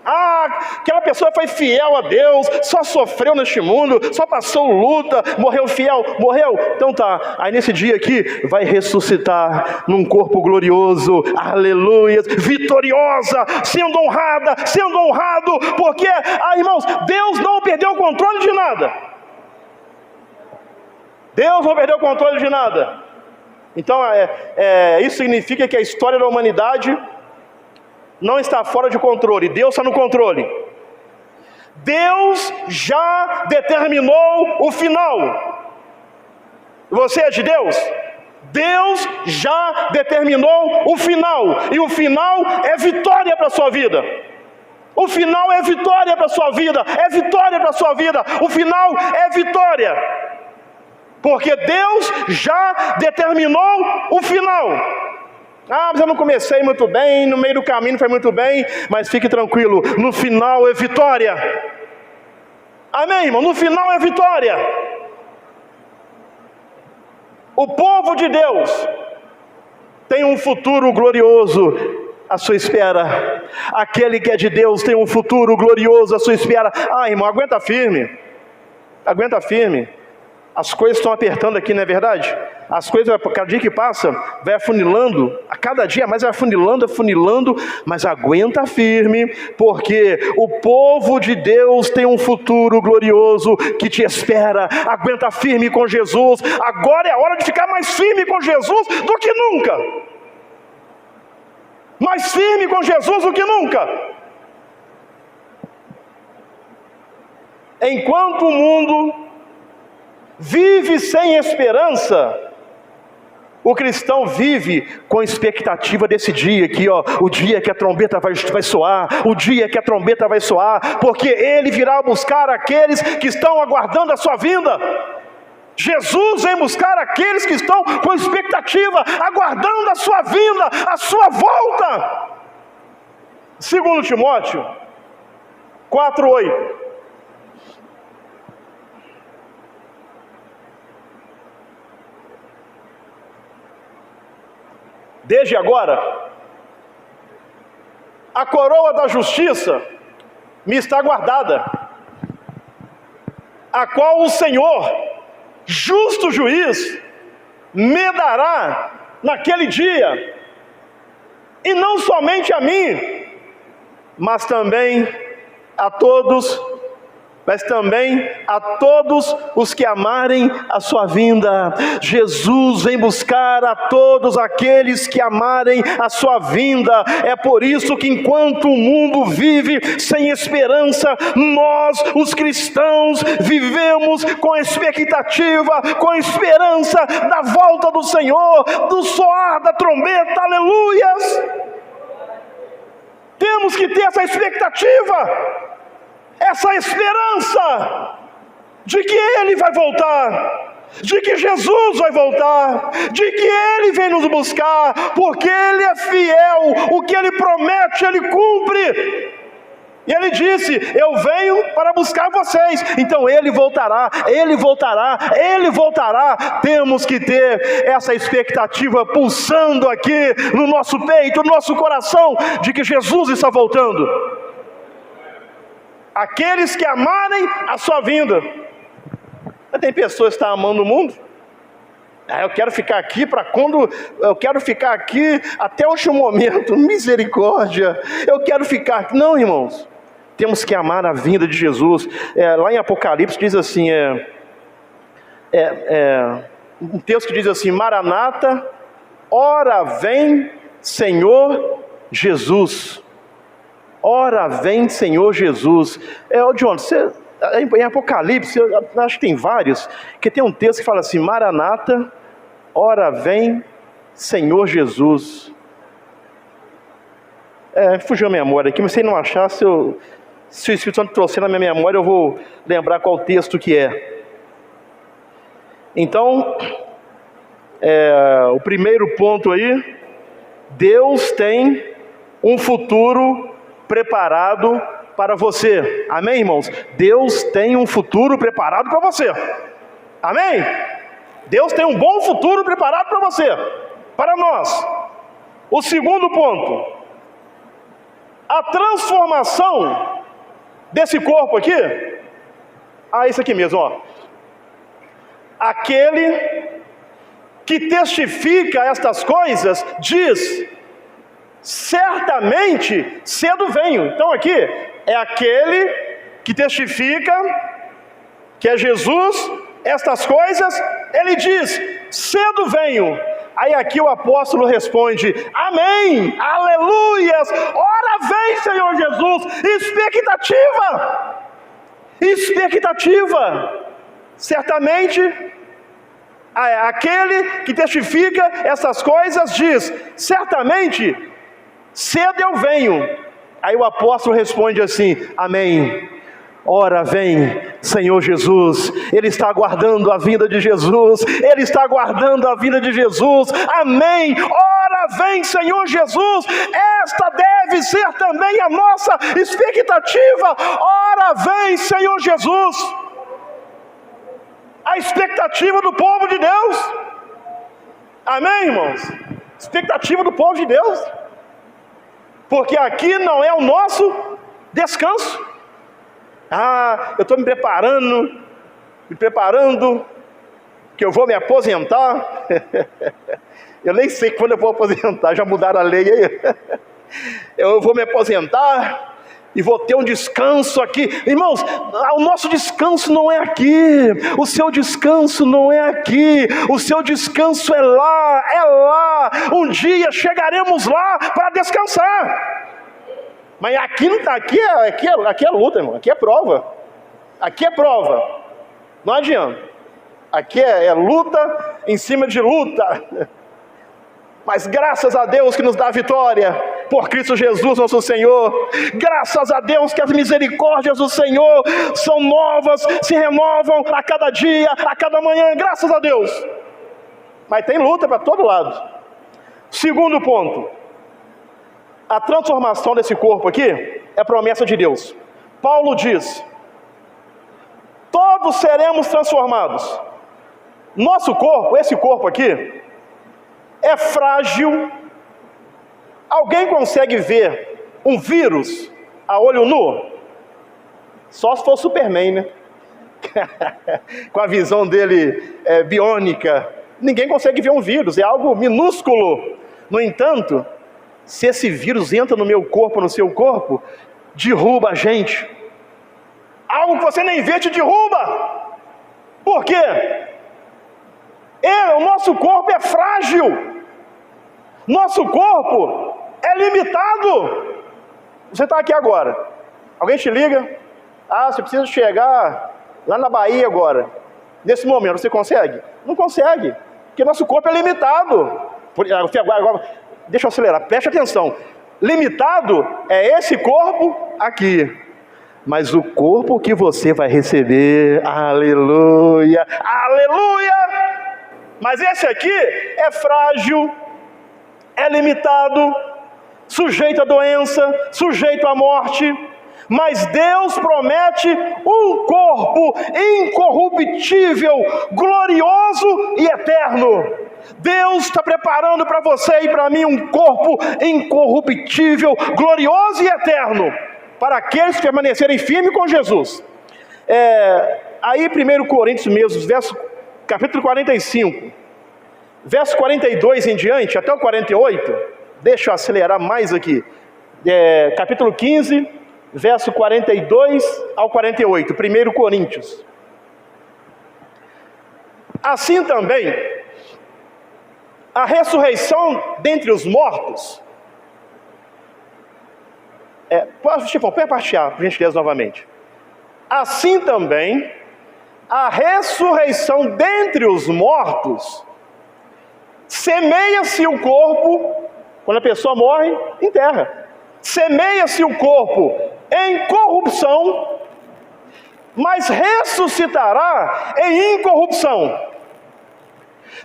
Aquela pessoa foi fiel a Deus, só sofreu neste mundo, só passou luta, morreu fiel, morreu. Então tá, aí nesse dia aqui vai ressuscitar num corpo glorioso, aleluia, vitoriosa, sendo honrado, porque, irmãos, Deus não perdeu o controle de nada. Deus não perdeu o controle de nada. Então isso significa que a história da humanidade não está fora de controle. Deus está no controle. Deus já determinou o final. Você é de Deus? Deus já determinou o final. E o final é vitória para a sua vida. O final é vitória para a sua vida. É vitória para a sua vida. O final é vitória. Porque Deus já determinou o final. Mas eu não comecei muito bem, no meio do caminho não foi muito bem, mas fique tranquilo, no final é vitória. Amém, irmão? No final é vitória. O povo de Deus tem um futuro glorioso à sua espera. Aquele que é de Deus tem um futuro glorioso à sua espera. Irmão, aguenta firme. Aguenta firme. As coisas estão apertando aqui, não é verdade? As coisas, cada dia que passa, vai afunilando, a cada dia mais vai afunilando, mas aguenta firme, porque o povo de Deus tem um futuro glorioso que te espera. Aguenta firme com Jesus. Agora é a hora de ficar mais firme com Jesus do que nunca. Mais firme com Jesus do que nunca. Enquanto o mundo vive sem esperança, o cristão vive com expectativa desse dia aqui, o dia que a trombeta vai soar, o dia que a trombeta vai soar, porque Ele virá buscar aqueles que estão aguardando a sua vinda. Jesus vem buscar aqueles que estão com expectativa, aguardando a sua vinda, a sua volta. 2 Timóteo 4:8. Desde agora, a coroa da justiça me está guardada, a qual o Senhor, justo juiz, me dará naquele dia, e não somente a mim, mas também a todos os que amarem a sua vinda. Jesus vem buscar a todos aqueles que amarem a sua vinda. É por isso que enquanto o mundo vive sem esperança, nós, os cristãos, vivemos com expectativa, com esperança da volta do Senhor, do soar da trombeta, aleluias. Temos que ter essa expectativa, essa esperança de que Ele vai voltar, de que Jesus vai voltar, de que Ele vem nos buscar, porque Ele é fiel, o que Ele promete Ele cumpre. E ele disse: eu venho para buscar vocês. Então ele voltará, ele voltará, ele voltará. Temos que ter essa expectativa pulsando aqui no nosso peito, no nosso coração, de que Jesus está voltando. Aqueles que amarem a sua vinda. Tem pessoas que estão amando o mundo. Eu quero ficar aqui para quando... Eu quero ficar aqui até o último momento. Misericórdia. Eu quero ficar aqui. Não, irmãos. Temos que amar a vinda de Jesus. Lá em Apocalipse diz assim... um texto que diz assim: Maranata, ora vem Senhor Jesus. Ora vem Senhor Jesus. John, em Apocalipse, eu acho que tem vários, que tem um texto que fala assim: Maranata, ora vem Senhor Jesus. Fugiu a memória aqui, mas se não achar, se o Espírito Santo trouxer na minha memória, eu vou lembrar qual texto que é. Então, o primeiro ponto aí: Deus tem um futuro preparado para você. Amém, irmãos? Deus tem um futuro preparado para você. Amém? Deus tem um bom futuro preparado para você, para nós. O segundo ponto: a transformação desse corpo aqui. Isso aqui mesmo, ó. Aquele que testifica estas coisas diz: certamente cedo venho. Então aqui é aquele que testifica que é Jesus, estas coisas, ele diz: cedo venho. Aí aqui o apóstolo responde: amém, aleluias, ora vem Senhor Jesus. Expectativa. Certamente aquele que testifica essas coisas diz: certamente cedo eu venho. Aí o apóstolo responde assim: amém, ora vem Senhor Jesus. Ele está aguardando a vinda de Jesus. Ele está aguardando a vinda de Jesus. Amém, ora vem Senhor Jesus. Esta deve ser também a nossa expectativa. Ora vem Senhor Jesus. A expectativa do povo de Deus. Amém, irmãos? Expectativa do povo de Deus. Porque aqui não é o nosso descanso. Eu estou me preparando, que eu vou me aposentar. Eu nem sei quando eu vou aposentar, já mudaram a lei aí. Eu vou me aposentar e vou ter um descanso aqui. Irmãos, o nosso descanso não é aqui. O seu descanso não é aqui. O seu descanso é lá. Um dia chegaremos lá para descansar. Mas aqui é luta, irmão. Aqui é prova. Não adianta. Aqui é luta em cima de luta. Mas graças a Deus que nos dá a vitória, por Cristo Jesus nosso Senhor. Graças a Deus que as misericórdias do Senhor são novas, se renovam a cada dia, a cada manhã, graças a Deus. Mas tem luta para todo lado. Segundo ponto: a transformação desse corpo aqui é promessa de Deus. Paulo diz: todos seremos transformados. Nosso corpo, esse corpo aqui, é frágil. Alguém consegue ver um vírus a olho nu? Só se for Superman, né? Com a visão dele biônica. Ninguém consegue ver um vírus, é algo minúsculo. No entanto, se esse vírus entra no meu corpo, no seu corpo, derruba a gente. Algo que você nem vê te derruba. Por quê? O nosso corpo é frágil. Nosso corpo é limitado. Você está aqui agora, alguém te liga: você precisa chegar lá na Bahia agora. Nesse momento, você consegue? Não consegue, porque nosso corpo é limitado. Agora, deixa eu acelerar, preste atenção. Limitado é esse corpo aqui. Mas o corpo que você vai receber, aleluia, aleluia. Mas esse aqui é frágil, é limitado, sujeito à doença, sujeito à morte. Mas Deus promete um corpo incorruptível, glorioso e eterno. Deus está preparando para você e para mim um corpo incorruptível, glorioso e eterno, para aqueles que permanecerem firmes com Jesus. Aí 1 Coríntios mesmo, capítulo 45, verso 42 em diante, até o 48, deixa eu acelerar mais aqui, capítulo 15, verso 42 ao 48, 1 Coríntios. Assim também, a ressurreição dentre os mortos, pode partilhar, por gentileza, novamente. Assim também, a ressurreição dentre os mortos, semeia-se o corpo, quando a pessoa morre, enterra. Semeia-se o corpo em corrupção, mas ressuscitará em incorrupção.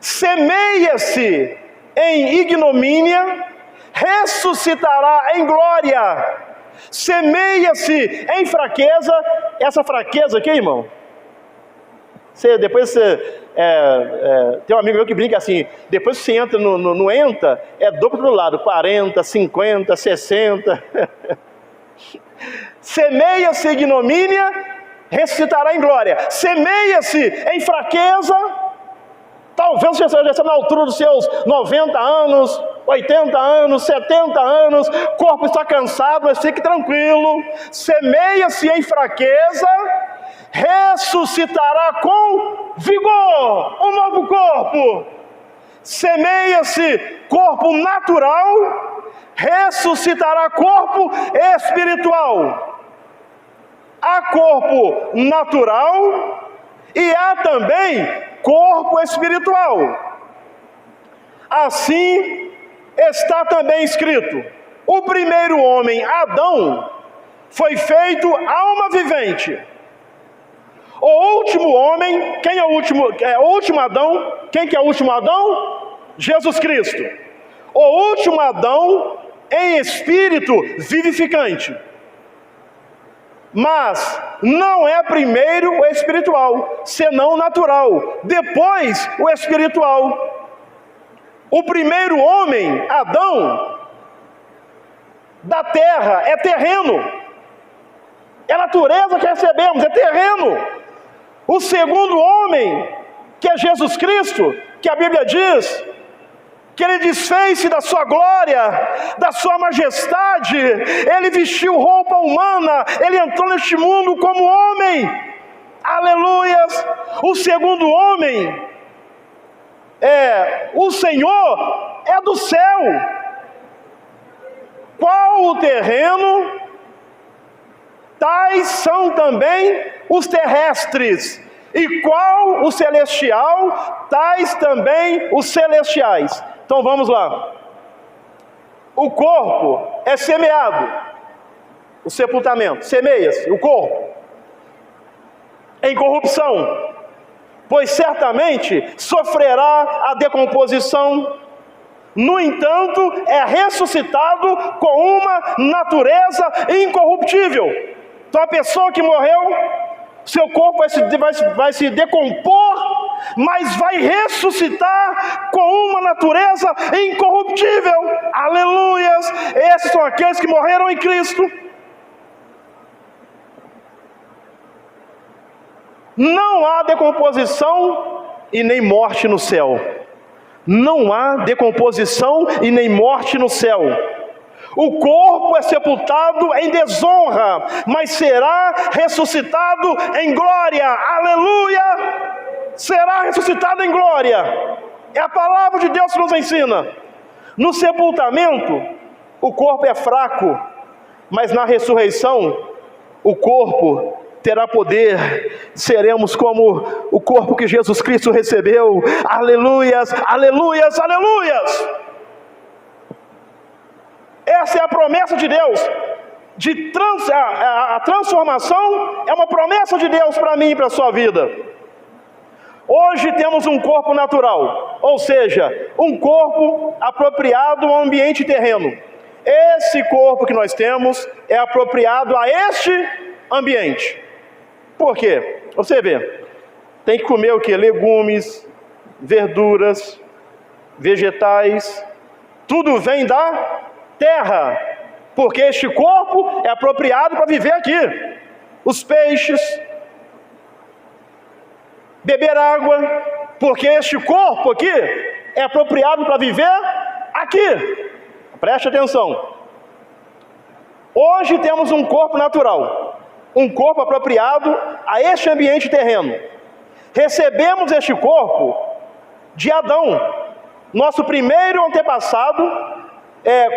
Semeia-se em ignomínia, ressuscitará em glória. Semeia-se em fraqueza. Essa fraqueza aqui, irmão, depois você tem um amigo meu que brinca assim, depois que você entra no ENTA, é dobro do lado, 40, 50, 60. Semeia-se em ignomínia, ressuscitará em glória. Semeia-se em fraqueza, talvez você já esteja na altura dos seus 90 anos, 80 anos, 70 anos, o corpo está cansado, mas fique tranquilo. Semeia-se em fraqueza, ressuscitará com vigor um novo corpo. Semeia-se corpo natural, ressuscitará corpo espiritual. Há corpo natural e há também corpo espiritual. Assim está também escrito: o primeiro homem, Adão, foi feito alma vivente. O último homem, quem é o último? O último Adão. Quem que é o último Adão? Jesus Cristo. O último Adão em espírito vivificante. Mas não é primeiro o espiritual, senão o natural, depois o espiritual. O primeiro homem, Adão, da terra, é terreno. É a natureza que recebemos, é terreno. O segundo homem, que é Jesus Cristo, que a Bíblia diz que ele desfez-se da sua glória, da sua majestade, ele vestiu roupa humana, ele entrou neste mundo como homem. Aleluias! O segundo homem, o Senhor, é do céu. Qual o terreno, tais são também os terrestres. E qual o celestial, tais também os celestiais. Então vamos lá. O corpo é semeado, o sepultamento, semeia-se o corpo em corrupção, pois certamente sofrerá a decomposição. No entanto, é ressuscitado com uma natureza incorruptível. Então a pessoa que morreu, seu corpo vai se decompor, mas vai ressuscitar com uma natureza incorruptível. Aleluias! Esses são aqueles que morreram em Cristo. Não há decomposição e nem morte no céu. Não há decomposição e nem morte no céu. O corpo é sepultado em desonra, mas será ressuscitado em glória. Aleluia! Será ressuscitado em glória. É a palavra de Deus que nos ensina. No sepultamento, o corpo é fraco, mas na ressurreição, o corpo terá poder. Seremos como o corpo que Jesus Cristo recebeu. Aleluias, aleluias, aleluias. Essa é a promessa de Deus. A transformação é uma promessa de Deus para mim e para a sua vida. Hoje temos um corpo natural, ou seja, um corpo apropriado ao ambiente terreno. esse corpo que nós temos é apropriado a este ambiente. Por quê? Você vê, tem que comer o quê? Legumes, verduras, vegetais, tudo vem da terra, porque este corpo é apropriado para viver aqui. Os peixes, beber água, porque este corpo aqui é apropriado para viver aqui. Preste atenção. Hoje temos um corpo natural, um corpo apropriado a este ambiente terreno. Recebemos este corpo de Adão, nosso primeiro antepassado.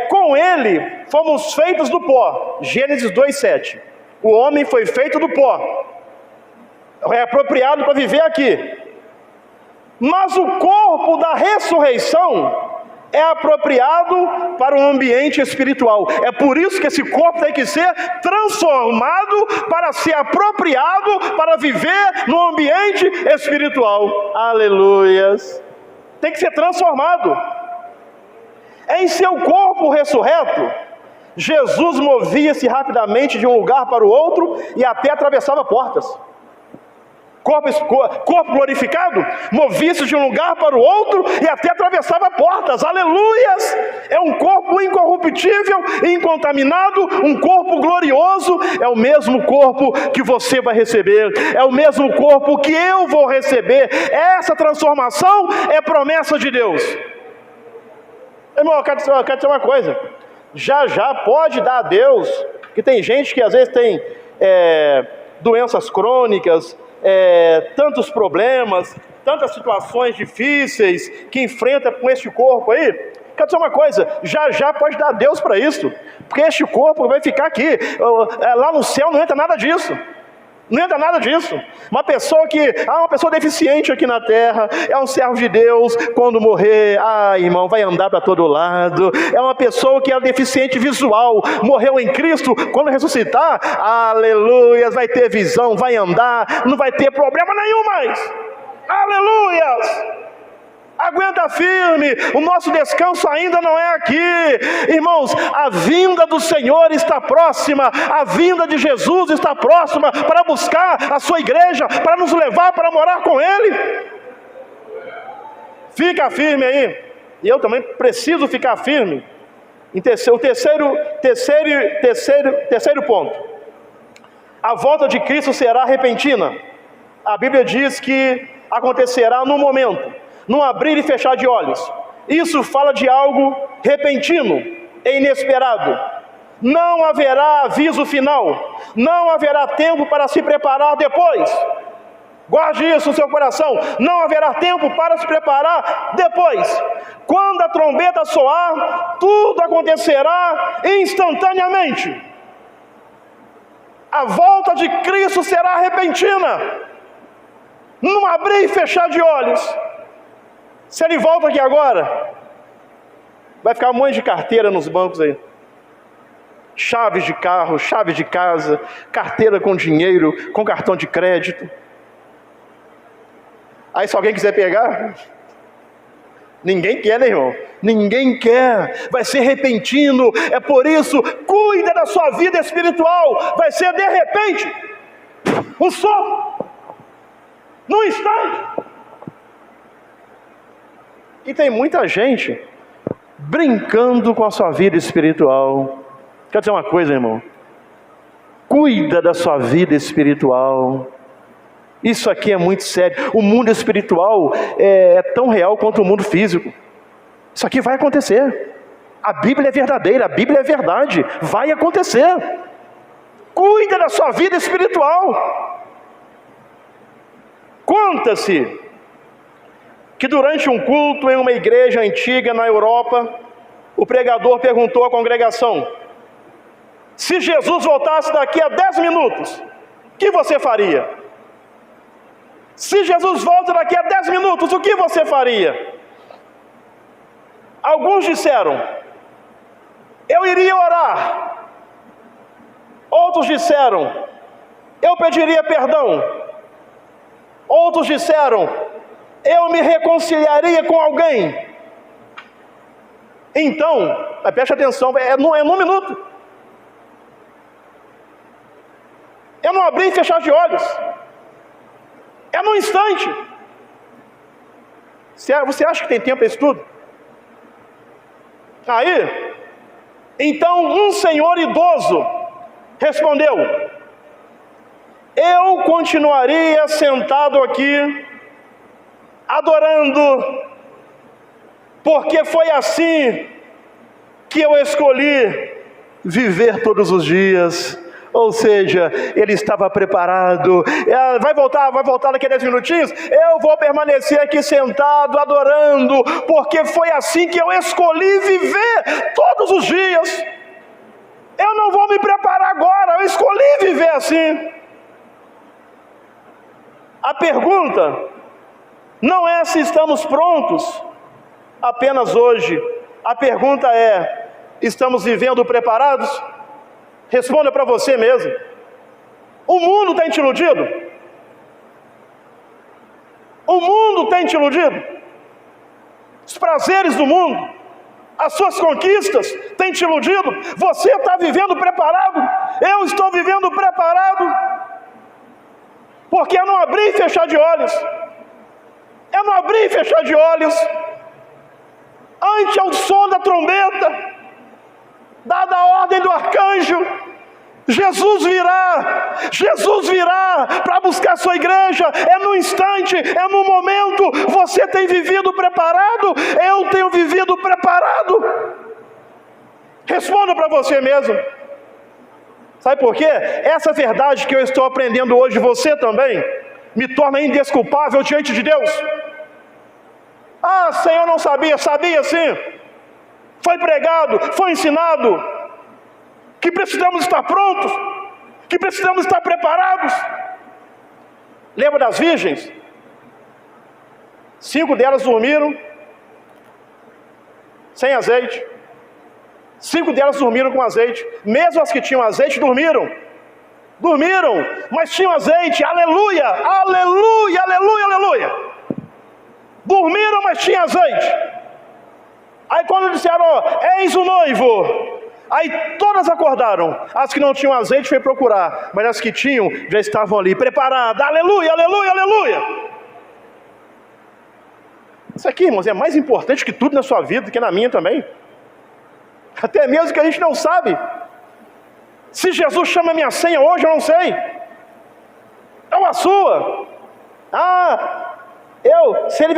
Com ele fomos feitos do pó. Gênesis 2:7. O homem foi feito do pó, é apropriado para viver aqui. Mas o corpo da ressurreição é apropriado para um ambiente espiritual. É por isso que esse corpo tem que ser transformado para ser apropriado para viver no ambiente espiritual. Aleluias! Tem que ser transformado. Em seu corpo ressurreto, Jesus movia-se rapidamente de um lugar para o outro e até atravessava portas. Corpo glorificado, movia-se de um lugar para o outro e até atravessava portas. Aleluias! É um corpo incorruptível, incontaminado, um corpo glorioso. É o mesmo corpo que você vai receber, é o mesmo corpo que eu vou receber. Essa transformação é promessa de Deus. Irmão, eu quero dizer uma coisa. Já pode dar a Deus, que tem gente que às vezes tem doenças crônicas, tantos problemas, tantas situações difíceis que enfrenta com este corpo aí. Quero dizer uma coisa, já pode dar a Deus para isso, porque este corpo vai ficar aqui. Lá no céu não entra nada disso. Não entra nada disso. Uma pessoa deficiente aqui na terra, é um servo de Deus, quando morrer, irmão, vai andar para todo lado. É uma pessoa que é deficiente visual, morreu em Cristo, quando ressuscitar, aleluias, vai ter visão, vai andar, não vai ter problema nenhum mais. Aleluias! Aguenta firme, o nosso descanso ainda não é aqui. Irmãos, a vinda do Senhor está próxima, a vinda de Jesus está próxima para buscar a sua igreja, para nos levar para morar com Ele. Fica firme aí, e eu também preciso ficar firme. O terceiro ponto, a volta de Cristo será repentina. A Bíblia diz que acontecerá no momento, num abrir e fechar de olhos. Isso fala de algo repentino e inesperado. Não haverá aviso final, não haverá tempo para se preparar depois. Guarde isso no seu coração, não haverá tempo para se preparar depois. Quando a trombeta soar, tudo acontecerá instantaneamente. A volta de Cristo será repentina, num abrir e fechar de olhos. Se ele volta aqui agora, vai ficar um monte de carteira nos bancos aí. Chaves de carro, chave de casa, carteira com dinheiro, com cartão de crédito. Aí se alguém quiser pegar, ninguém quer, né, irmão? Ninguém quer. Vai ser repentino. É por isso, cuida da sua vida espiritual. Vai ser de repente, um sopro, num instante. E tem muita gente brincando com a sua vida espiritual. Quero dizer uma coisa, irmão. Cuida da sua vida espiritual. Isso aqui é muito sério. O mundo espiritual é tão real quanto o mundo físico. Isso aqui vai acontecer. A Bíblia é verdadeira, a Bíblia é verdade. Vai acontecer. Cuida da sua vida espiritual. Conta-se que durante um culto em uma igreja antiga na Europa, o pregador perguntou à congregação: se Jesus voltasse daqui a 10 minutos, o que você faria? Se Jesus volta daqui a 10 minutos, o que você faria? Alguns disseram: eu iria orar. Outros disseram: eu pediria perdão. Outros disseram: eu me reconciliaria com alguém. Então, Mas preste atenção, é num minuto. É num abrir e fechar de olhos. É num instante. Você acha que tem tempo para isso tudo? Aí, então um senhor idoso respondeu: eu continuaria sentado aqui, adorando, porque foi assim que eu escolhi viver todos os dias. Ou seja, ele estava preparado. Vai voltar daqui a 10 minutinhos? Eu vou permanecer aqui sentado, adorando, porque foi assim que eu escolhi viver todos os dias. Eu não vou me preparar agora, eu escolhi viver assim. A pergunta não é se estamos prontos apenas hoje. A pergunta é: estamos vivendo preparados? Responda para você mesmo. O mundo tem te iludido? O mundo tem te iludido? Os prazeres do mundo, as suas conquistas têm te iludido? Você está vivendo preparado? Eu estou vivendo preparado? Porque é não abrir e fechar de olhos. É não abrir e fechar de olhos. Ante ao som da trombeta, dada a ordem do arcanjo, Jesus virá para buscar sua igreja. É no instante, é no momento. Você tem vivido preparado? Eu tenho vivido preparado? Responda para você mesmo. Sabe por quê? Essa verdade que eu estou aprendendo hoje, você também, me torna indesculpável diante de Deus. Ah, Senhor, não sabia. Sabia sim. Foi pregado, foi ensinado que precisamos estar prontos, que precisamos estar preparados. Lembra das virgens? 5 delas dormiram sem azeite. 5 delas dormiram com azeite. Mesmo as que tinham azeite dormiram, mas tinham azeite. Aleluia, aleluia, aleluia, aleluia. Dormiram, mas tinham azeite. Aí quando disseram: eis o noivo, aí todas acordaram. As que não tinham azeite foi procurar, mas as que tinham já estavam ali, preparadas. Aleluia, aleluia, aleluia. Isso aqui, irmãos, é mais importante que tudo na sua vida, do que na minha também. Até mesmo que a gente não sabe. Se Jesus chama a minha senha hoje, eu não sei. É a sua. Se ele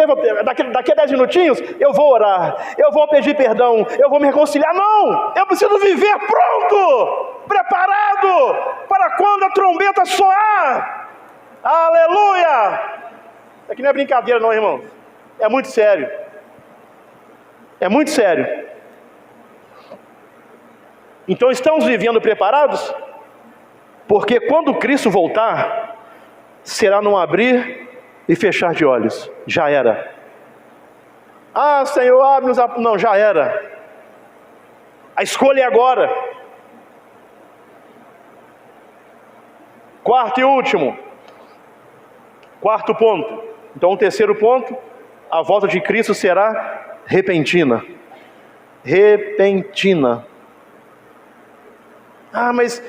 daqui a 10 minutinhos, eu vou orar, eu vou pedir perdão, eu vou me reconciliar. Não, eu preciso viver pronto, preparado, para quando a trombeta soar. Aleluia. Isso aqui não é brincadeira não, irmão. É muito sério. É muito sério. Então estamos vivendo preparados? Porque quando Cristo voltar, será num abrir e fechar de olhos. Já era. Ah, Senhor, abre-nos. Não, já era. A escolha é agora. Quarto e último. Quarto ponto. Então o terceiro ponto: a volta de Cristo será repentina. Repentina. Ah, mas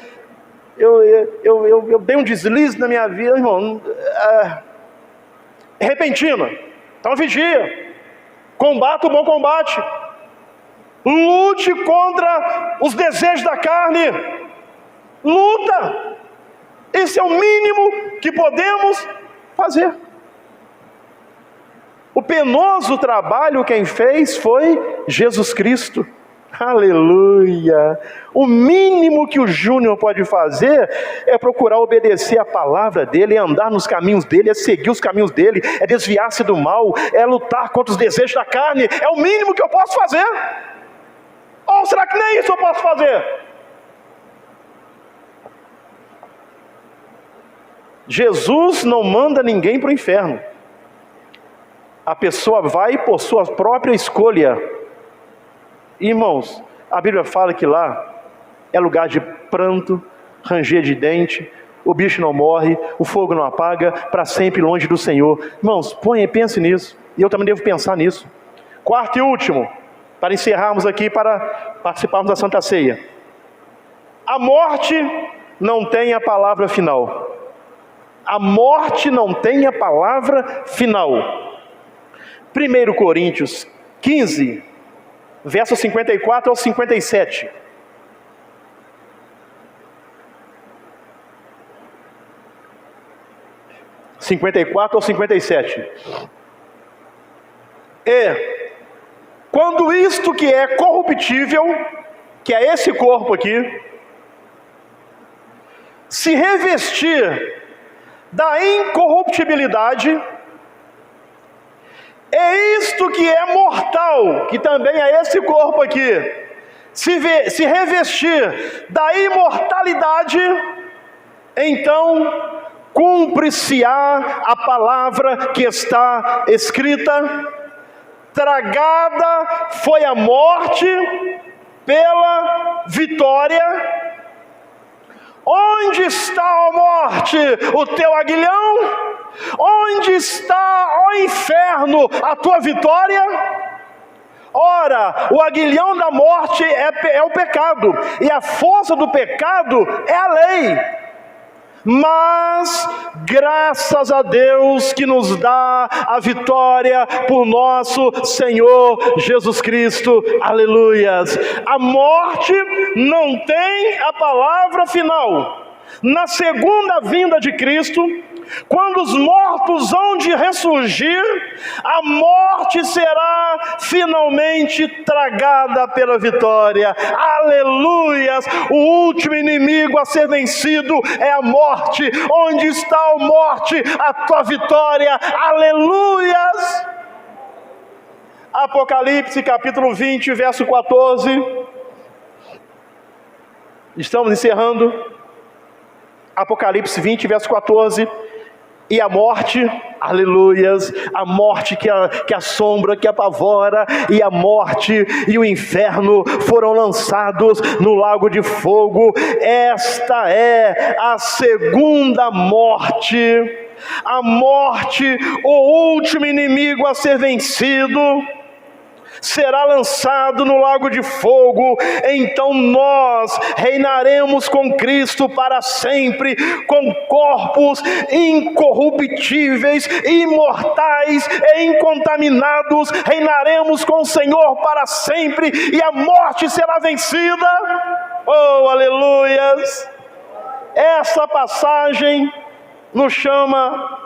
eu dei um deslize na minha vida, irmão. Repentina. Então vigia. Combata o bom combate. Lute contra os desejos da carne. Luta. Esse é o mínimo que podemos fazer. O penoso trabalho quem fez foi Jesus Cristo. Aleluia! O mínimo que o Júnior pode fazer é procurar obedecer a palavra dele, é andar nos caminhos dele, é seguir os caminhos dele, é desviar-se do mal, é lutar contra os desejos da carne. É o mínimo que eu posso fazer. Ou será que nem isso eu posso fazer? Jesus não manda ninguém para o inferno. A pessoa vai por sua própria escolha. Irmãos, a Bíblia fala que lá é lugar de pranto, ranger de dente, o bicho não morre, o fogo não apaga, para sempre longe do Senhor. Irmãos, pense nisso, e eu também devo pensar nisso. Quarto e último, para encerrarmos aqui, para participarmos da Santa Ceia. A morte não tem a palavra final. A morte não tem a palavra final. 1 Coríntios 15, versos 54 ao 57. (54 ao 57). Quando isto que é corruptível, que é esse corpo aqui, se revestir da incorruptibilidade, e isto que é mortal, que também é esse corpo aqui, se revestir da imortalidade, então cumpre-se-á a palavra que está escrita: tragada foi a morte pela vitória. Onde está, ó morte, o teu aguilhão? Onde está, ó inferno, a tua vitória? Ora, o aguilhão da morte é o pecado, e a força do pecado é a lei. Mas, graças a Deus que nos dá a vitória por nosso Senhor Jesus Cristo, aleluias. A morte não tem a palavra final. Na segunda vinda de Cristo, quando os mortos hão de ressurgir, a morte será finalmente tragada pela vitória. Aleluias! O último inimigo a ser vencido é a morte. Onde está a morte? A tua vitória. Aleluias! Apocalipse capítulo 20, verso 14. Estamos encerrando. Apocalipse 20, verso 14. E a morte, aleluias, a morte que assombra, que apavora, e a morte e o inferno foram lançados no lago de fogo. Esta é a segunda morte. A morte, o último inimigo a ser vencido, será lançado no lago de fogo. Então nós reinaremos com Cristo para sempre, com corpos incorruptíveis, imortais e incontaminados. Reinaremos com o Senhor para sempre, e a morte será vencida. Oh, aleluias! Essa passagem nos chama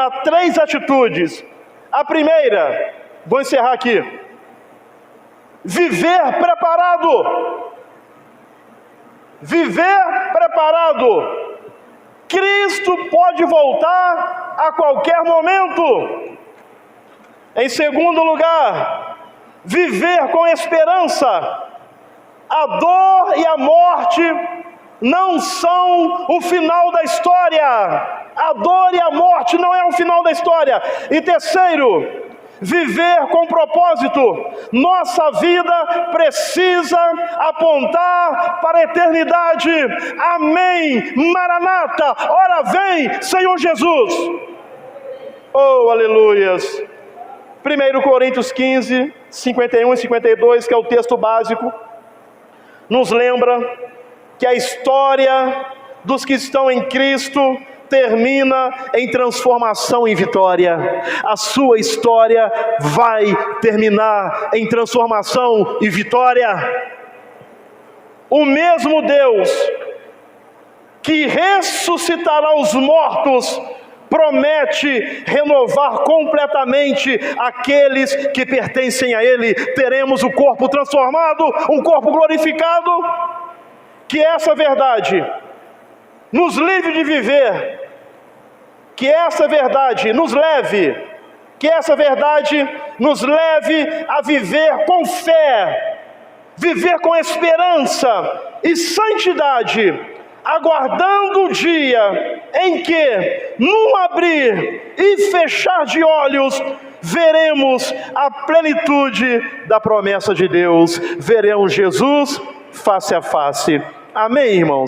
a três atitudes. A primeira, vou encerrar aqui: viver preparado. Viver preparado. Cristo pode voltar a qualquer momento. Em segundo lugar, viver com esperança. A dor e a morte não são o final da história. A dor e a morte não é o final da história. E terceiro, viver com propósito. Nossa vida precisa apontar para a eternidade. Amém. Maranata, ora vem, Senhor Jesus. Oh, aleluias. 1 Coríntios 15, 51 e 52, que é o texto básico, nos lembra que a história dos que estão em Cristo termina em transformação e vitória. A sua história vai terminar em transformação e vitória. O mesmo Deus que ressuscitará os mortos promete renovar completamente aqueles que pertencem a Ele. Teremos o corpo transformado, um corpo glorificado. Que essa verdade nos livre de viver, que essa verdade nos leve a viver com fé, viver com esperança e santidade, aguardando o dia em que, num abrir e fechar de olhos, veremos a plenitude da promessa de Deus, veremos Jesus face a face. Amém, irmãos?